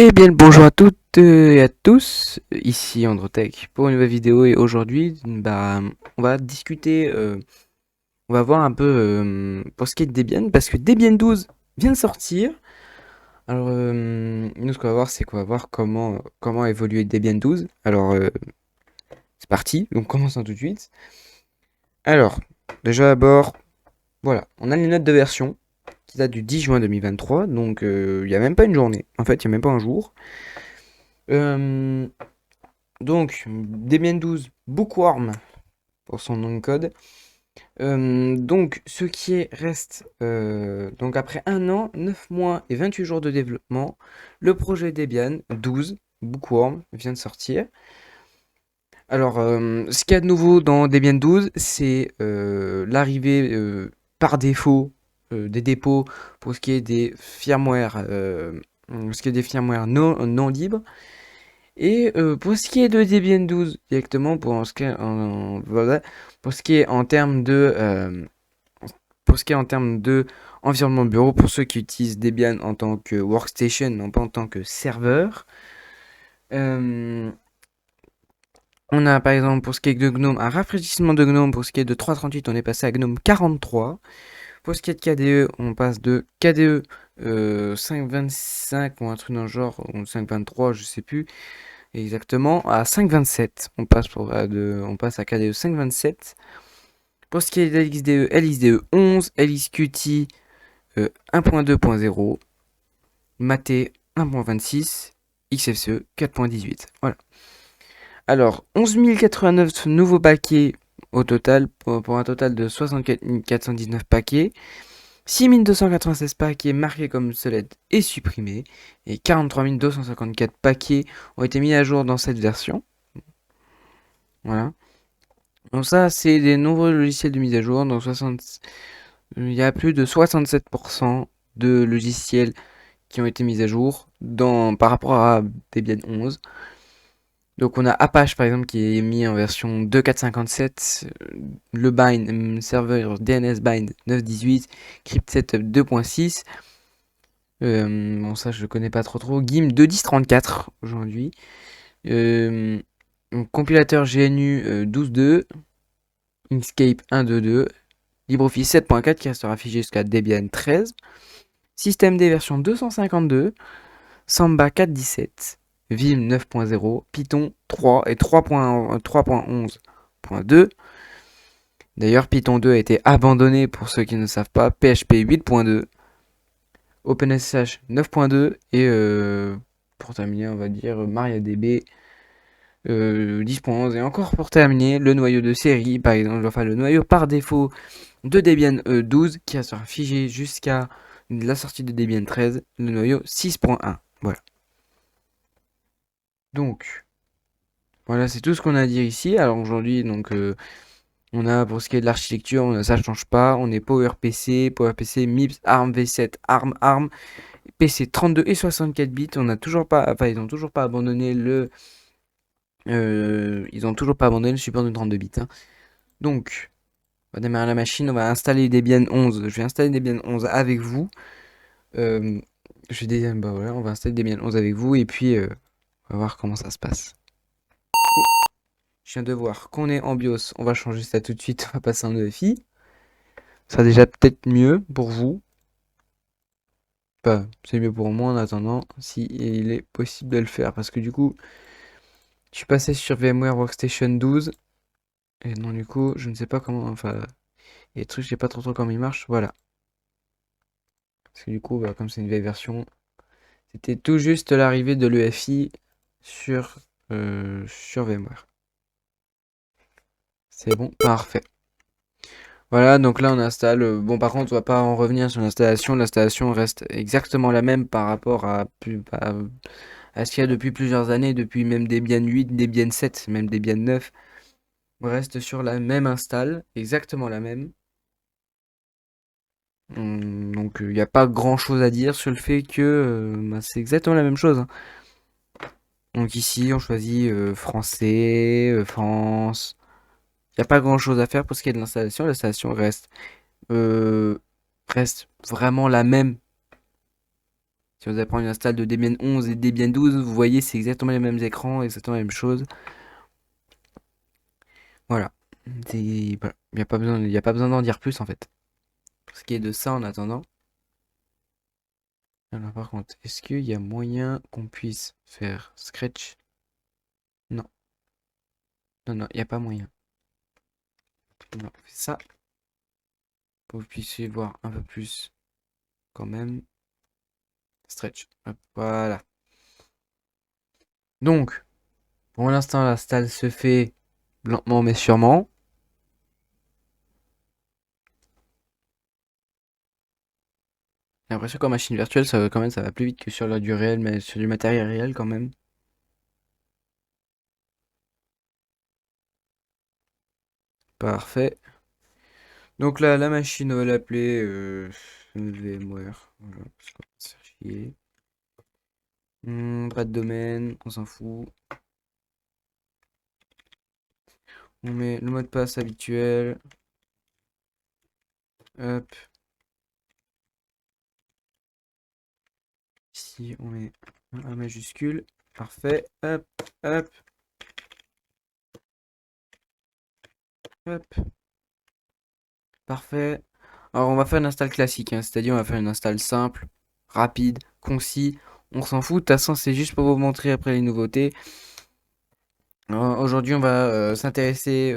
Eh bien, le bonjour à toutes et à tous, ici Androtech pour une nouvelle vidéo et aujourd'hui, on va discuter, on va voir un peu pour ce qui est de Debian parce que Debian 12 vient de sortir. Alors, nous, ce qu'on va voir, c'est qu'on va voir comment évoluer Debian 12. Alors, c'est parti, donc commençons tout de suite. Alors, déjà d'abord, voilà, on a les notes de version qui datent du 10 juin 2023, donc il n'y a même pas une journée, en fait, il n'y a même pas un jour. Euh, Donc, Debian 12 Bookworm pour son nom de code. Donc, ce reste, donc après un an, 9 mois et 28 jours de développement, le projet Debian 12 Bookworm vient de sortir. Alors, ce qu'il y a de nouveau dans Debian 12, c'est l'arrivée par défaut des dépôts pour ce qui est des firmware, non libres. Et pour ce qui est de Debian 12 directement, voilà, pour ce qui est en termes de environnement bureau, pour ceux qui utilisent Debian en tant que workstation, non pas en tant que serveur, euh, on a par exemple pour ce qui est de GNOME un rafraîchissement de GNOME. Pour ce qui est de 3.38, on est passé à GNOME 43. Pour ce qui est de KDE, on passe de KDE 5.25 ou un truc dans le genre, ou 5.23, je sais plus exactement, à 5.27. On passe à KDE 5.27. Pour ce qui est de LXDE 11, LXQT 1.2.0, Mate 1.26, XFCE 4.18. Voilà. Alors, 11 089 nouveaux paquets au total, pour un total de 64 419 paquets. 6 296 paquets marqués comme obsolètes et supprimés. Et 43 254 paquets ont été mis à jour dans cette version. Voilà. Donc ça, c'est des nombreux logiciels de mise à jour. Donc il y a plus de 67% de logiciels qui ont été mis à jour par rapport à Debian 11. Donc on a Apache par exemple qui est mis en version 2.4.57, le bind serveur DNS bind 9.18, crypt setup 2.6. Bon ça je connais pas trop. GIM 2.10.34 aujourd'hui. Euh, Compilateur GNU 12.2, Inkscape 1.2.2, LibreOffice 7.4 qui restera figé jusqu'à Debian 13, Système D version 252, Samba 4.17, Vim 9.0, Python 3 et 3.11.2. D'ailleurs, Python 2 a été abandonné pour ceux qui ne savent pas, PHP 8.2, OpenSSH 9.2 et pour terminer, on va dire MariaDB 10.11 et encore pour terminer, le noyau de série, par exemple, enfin le noyau par défaut de Debian 12 qui sera figé jusqu'à la sortie de Debian 13, le noyau 6.1. Voilà. Donc, voilà, c'est tout ce qu'on a à dire ici. Alors aujourd'hui, donc, on a pour ce qui est de l'architecture, ça change pas. On est PowerPC, MIPS, ARM V7, ARM, PC 32 et 64 bits. On n'a toujours pas, enfin, ils ont toujours pas abandonné le support de 32 bits. Hein. Donc, on va démarrer la machine, on va installer Debian 11. Je vais installer Debian 11 avec vous. Euh, voilà, on va installer Debian 11 avec vous et puis on va voir comment ça se passe. Je viens de voir qu'on est en BIOS, on va changer ça tout de suite, on va passer en EFI. Ça sera déjà peut-être mieux pour vous. Enfin, c'est mieux pour moi en attendant, si il est possible de le faire. Parce que du coup, je suis passé sur VMware Workstation 12. Et non, du coup, je ne sais pas comment. Enfin, il y a des trucs, je sais pas trop comment ils marchent. Voilà. Parce que du coup, bah, comme c'est une vieille version, c'était tout juste l'arrivée de l'EFI sur VMware. C'est bon, parfait. Voilà, donc là on installe. Bon, par contre, on va pas en revenir sur l'installation. L'installation reste exactement la même par rapport à ce qu'il y a depuis plusieurs années, depuis même Debian 8, Debian 7, même Debian 9. On reste sur la même install, exactement la même. Donc il n'y a pas grand chose à dire sur le fait que bah, c'est exactement la même chose. Hein. Donc ici on choisit français, France. Il n'y a pas grand chose à faire pour ce qui est de l'installation. L'installation euh, reste vraiment la même Si vous apprenez une install de Debian 11 et Debian 12, vous voyez, c'est exactement les mêmes écrans, exactement la même chose. Voilà. Voilà. Il y a pas besoin d'en dire plus en fait. Pour ce qui est de ça en attendant. Alors par contre, est-ce qu'il y a moyen qu'on puisse faire Scratch? Non. Non, non, il n'y a pas moyen. On fait ça. Pour que vous puissiez voir un peu plus quand même. Stretch. Hop, voilà. Donc, pour l'instant, l'install se fait lentement mais sûrement. J'ai l'impression qu'en machine virtuelle, quand même, ça va plus vite que sur du réel, mais sur du matériel réel quand même. Parfait. Donc là, la machine, on va l'appeler VMware. Voilà, parce qu'on va se faire chier. Droit de domaine, on s'en fout. On met le mot de passe habituel. Hop. Ici, on met un majuscule. Parfait. Hop, hop, hop. Parfait. Alors, on va faire une install classique, hein, c'est-à-dire on va faire une install simple, rapide, concis. On s'en fout. De toute façon, c'est juste pour vous montrer après les nouveautés. Aujourd'hui, on va s'intéresser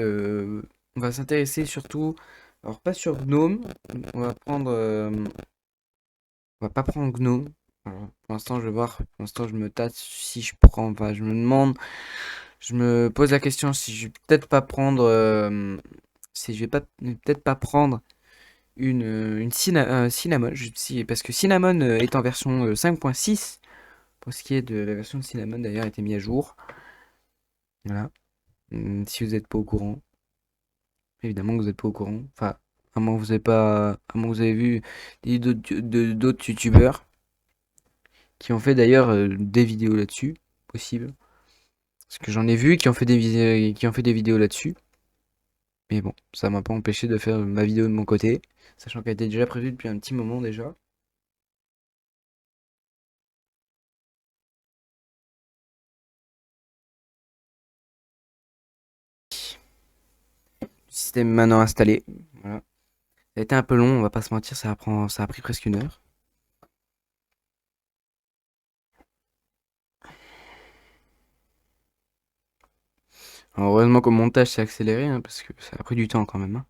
surtout, alors pas sur GNOME, on va prendre, on va pas prendre GNOME. Alors, pour l'instant, je vais voir. Pour l'instant, je me tâte si je prends, enfin, je me demande, je me pose la question si je vais peut-être pas prendre, si je vais pas peut-être pas prendre Cinnamon, parce que Cinnamon est en version 5.6. Pour ce qui est de la version de Cinnamon, d'ailleurs, a été mis à jour. Voilà. Si vous n'êtes pas au courant. Évidemment que vous n'êtes pas au courant. Enfin, à moins que vous avez pas, à moins que vous avez vu d'autres youtubeurs qui ont fait d'ailleurs des vidéos là-dessus, possible. Parce que j'en ai vu qui ont fait qui ont fait des vidéos là-dessus. Mais bon, ça m'a pas empêché de faire ma vidéo de mon côté, sachant qu'elle était déjà prévue depuis un petit moment déjà. Le système maintenant installé. Voilà. Ça a été un peu long, on va pas se mentir, ça a pris presque une heure. Alors, heureusement qu'au montage c'est accéléré, hein, parce que ça a pris du temps quand même, hein.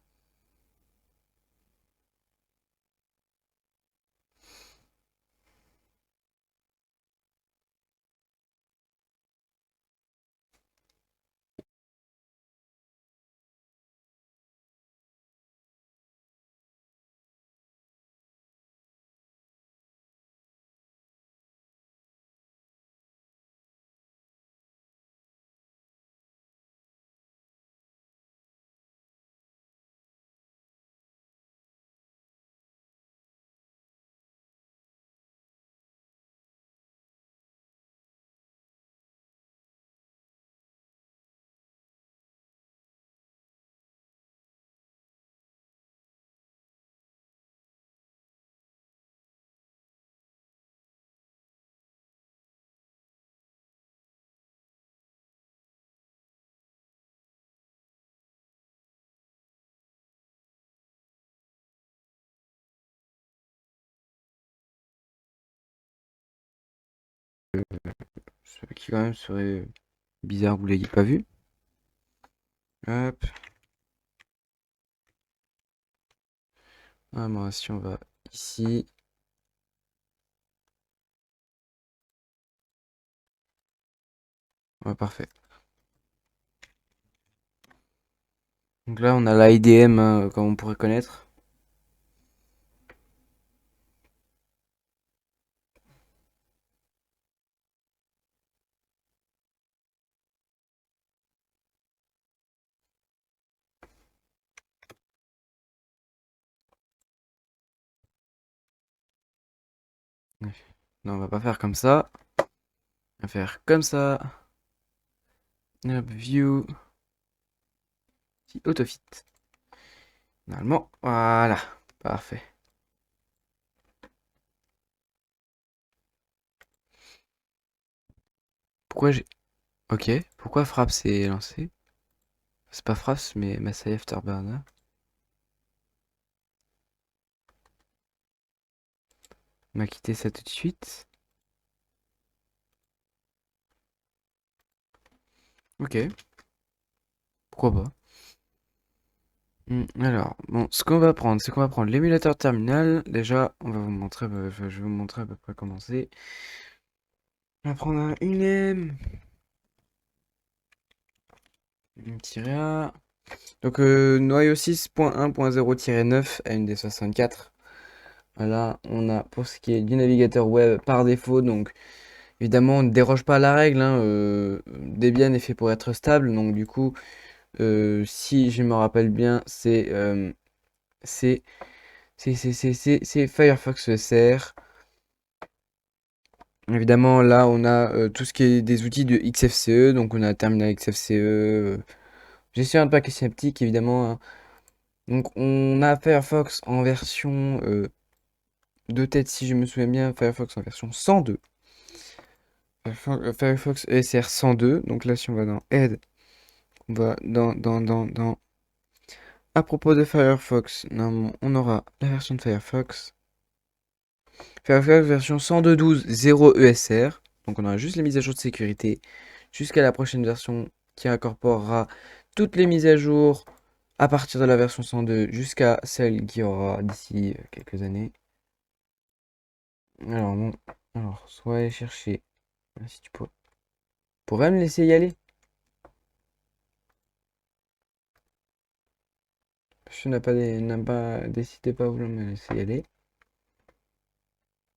Ce qui quand même serait bizarre, vous l'ayez pas vu. Hop. Ah, bon, si on va ici. Ouais, parfait. Donc là, on a l'IDM, hein, comme on pourrait connaître. Non, on va pas faire comme ça. On va faire comme ça. Hop, view. Autofit. Normalement, voilà. Parfait. Pourquoi j'ai... Ok. Pourquoi Fraps est lancé? C'est pas Fraps, mais Masai Afterburner. On va quitter ça tout de suite. Ok. Pourquoi pas? Alors, bon, ce qu'on va prendre, c'est qu'on va prendre l'émulateur terminal. Déjà, on va vous montrer, je vais vous montrer à peu près comment c'est. On va prendre un UNEM, -A. Donc, noyau 6.1.0-9 AMD64. Voilà, on a pour ce qui est du navigateur web par défaut, donc évidemment on ne déroge pas à la règle, hein, Debian est fait pour être stable, donc du coup, si je me rappelle bien, c'est c'est Firefox ESR. Évidemment, là on a tout ce qui est des outils de XFCE, donc on a Terminal XFCE, gestionnaire de paquets synaptiques évidemment, hein. Donc on a Firefox en version de tête, si je me souviens bien, Firefox en version 102. Firefox ESR 102. Donc là, si on va dans Aide, on va dans... À propos de Firefox, normalement, on aura la version de Firefox. Firefox version 102.12.0 ESR. Donc on aura juste les mises à jour de sécurité jusqu'à la prochaine version qui incorporera toutes les mises à jour à partir de la version 102 jusqu'à celle qui aura d'ici quelques années. Alors bon, alors soit aller chercher, si tu pourrais me laisser y aller. Je n'a pas décidé pas vouloir me laisser y aller.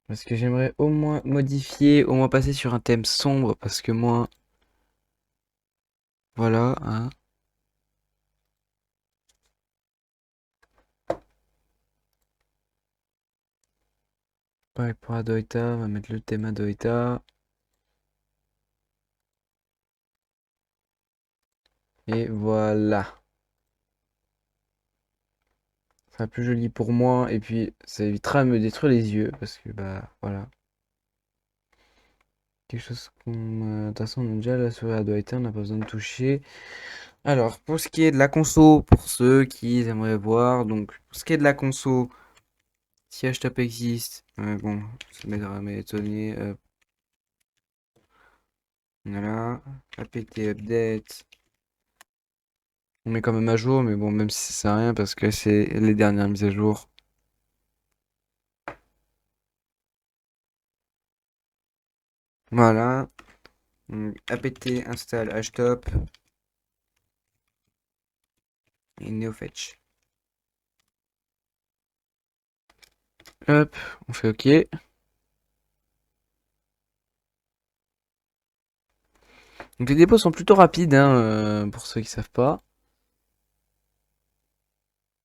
Parce que j'aimerais au moins modifier, au moins passer sur un thème sombre, parce que moi, voilà, hein. Pareil pour Adoita, on va mettre le thème Adoita. Et voilà. Ça sera plus joli pour moi, et puis ça évitera de me détruire les yeux, parce que bah voilà. Quelque chose qu'on... de toute façon, on a déjà la souris Adoita, on n'a pas besoin de toucher. Alors, pour ce qui est de la conso, pour ceux qui aimeraient voir, donc, pour ce qui est de la conso, si HTOP existe, bon, ça m'étonner. Voilà, apt update. On met quand même à jour, mais bon, même si ça sert à rien parce que c'est les dernières mises à jour. Voilà. Donc, apt install htop et neofetch. Hop, on fait OK. Donc les dépôts sont plutôt rapides, hein, pour ceux qui savent pas.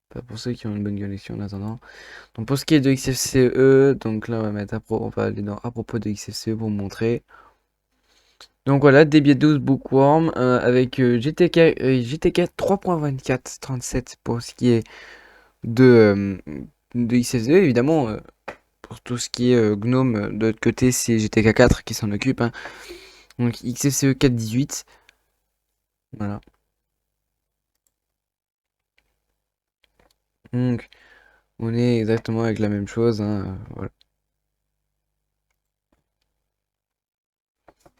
Pas pour ceux qui ont une bonne connexion en attendant. Donc pour ce qui est de XFCE, donc là on va mettre on va aller dans à propos de XFCE pour vous montrer. Donc voilà, Debian 12 Bookworm avec GTK 3.24 37 pour ce qui est de XFCE. Évidemment, pour tout ce qui est GNOME, de l'autre côté, c'est GTK 4 qui s'en occupe, hein. Donc XFCE 4.18. Voilà. Donc on est exactement avec la même chose, hein, voilà.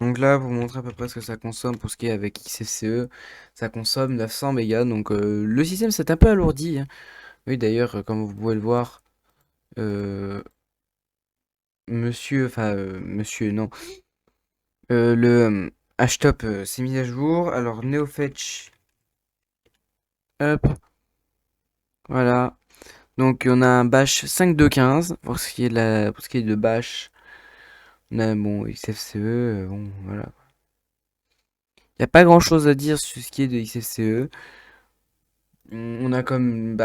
Donc là, pour vous montrer à peu près ce que ça consomme pour ce qui est avec XFCE, ça consomme 900 mégas. Donc le système s'est un peu alourdi, hein. Oui, d'ailleurs, comme vous pouvez le voir, euh, monsieur, non, le htop s'est mis à jour. Alors NeoFetch, hop, voilà. Donc on a un bash 5.2.15 pour ce qui est pour ce qui est de bash. On a bon XFCE, bon voilà. Il n'y a pas grand chose à dire sur ce qui est de XFCE. On a comme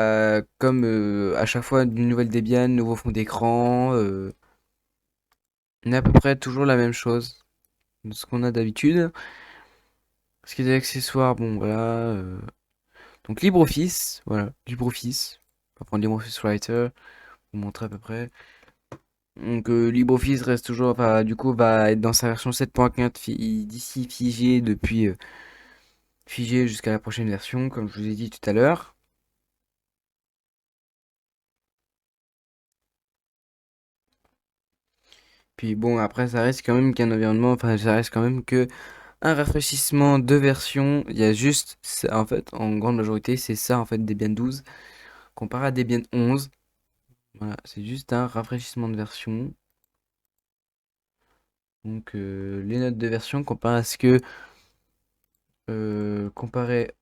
à chaque fois une nouvelle Debian, nouveau fond d'écran. On a à peu près toujours la même chose de ce qu'on a d'habitude. Ce qui est des accessoires, bon voilà. Donc LibreOffice, voilà, LibreOffice. On va prendre LibreOffice Writer, vous montrer à peu près. Donc LibreOffice reste toujours, enfin, du coup, va être dans sa version 7.4 d'ici figé depuis figé jusqu'à la prochaine version, comme je vous ai dit tout à l'heure. Puis bon, après, ça reste quand même qu'un environnement, enfin, ça reste quand même que un rafraîchissement de version. Il y a juste, en fait, en grande majorité, c'est ça, en fait, Debian 12, comparé à Debian 11. Voilà, c'est juste un rafraîchissement de version. Donc, les notes de version comparé à ce que, comparé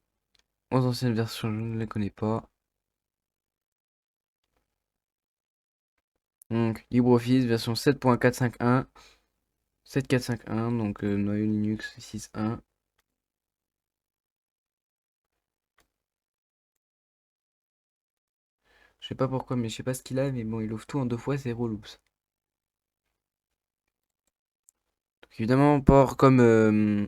aux anciennes versions, je ne les connais pas. Donc, LibreOffice version 7.451, 7.451, donc noyau Linux 6.1. Je sais pas pourquoi, mais je sais pas ce qu'il a, mais bon, il ouvre tout en deux fois, c'est reloops. Donc, évidemment, port comme, euh,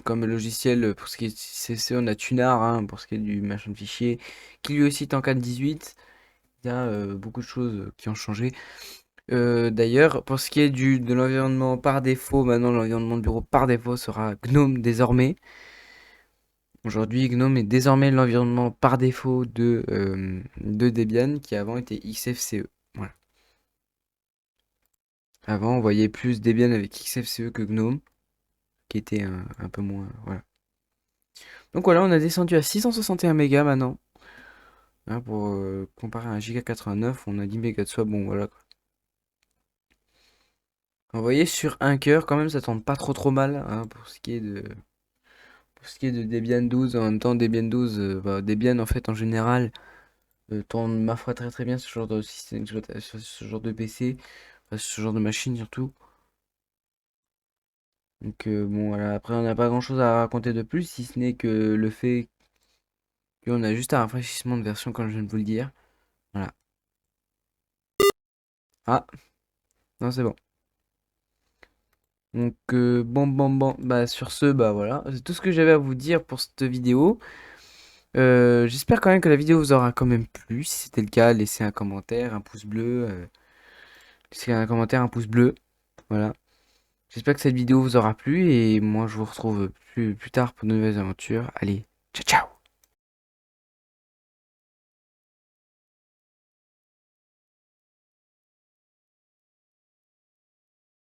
comme logiciel pour ce qui est CC, on a Tunar, hein, pour ce qui est du machin de fichier, qui lui aussi est en 4.18. Il y a beaucoup de choses qui ont changé. D'ailleurs, pour ce qui est de l'environnement par défaut, maintenant l'environnement de bureau par défaut sera GNOME désormais. Aujourd'hui, GNOME est désormais l'environnement par défaut de Debian qui avant était XFCE. Voilà. Avant, on voyait plus Debian avec XFCE que GNOME, qui était un peu moins. Voilà. Donc voilà, on a descendu à 661 mégas maintenant. Hein, pour comparer à un giga 89, on a 10 mégas de swap. Bon, voilà. Vous voyez, sur un cœur, quand même, ça tourne pas trop mal hein, pour ce qui est de Debian 12. En même temps, Debian 12, Debian en fait en général tourne ma foi très bien sur ce genre de système, sur ce genre de PC, enfin, sur ce genre de machine surtout. Donc bon voilà, après on n'a pas grand chose à raconter de plus, si ce n'est que le fait qu'on a juste un rafraîchissement de version comme je viens de vous le dire. Voilà. Ah, non c'est bon. Donc bon, bah sur ce, bah voilà, c'est tout ce que j'avais à vous dire pour cette vidéo. J'espère quand même que la vidéo vous aura quand même plu. Si c'était le cas, laissez un commentaire, un pouce bleu. Laissez un commentaire, un pouce bleu. Voilà. J'espère que cette vidéo vous aura plu et moi je vous retrouve plus tard pour de nouvelles aventures. Allez, ciao ciao!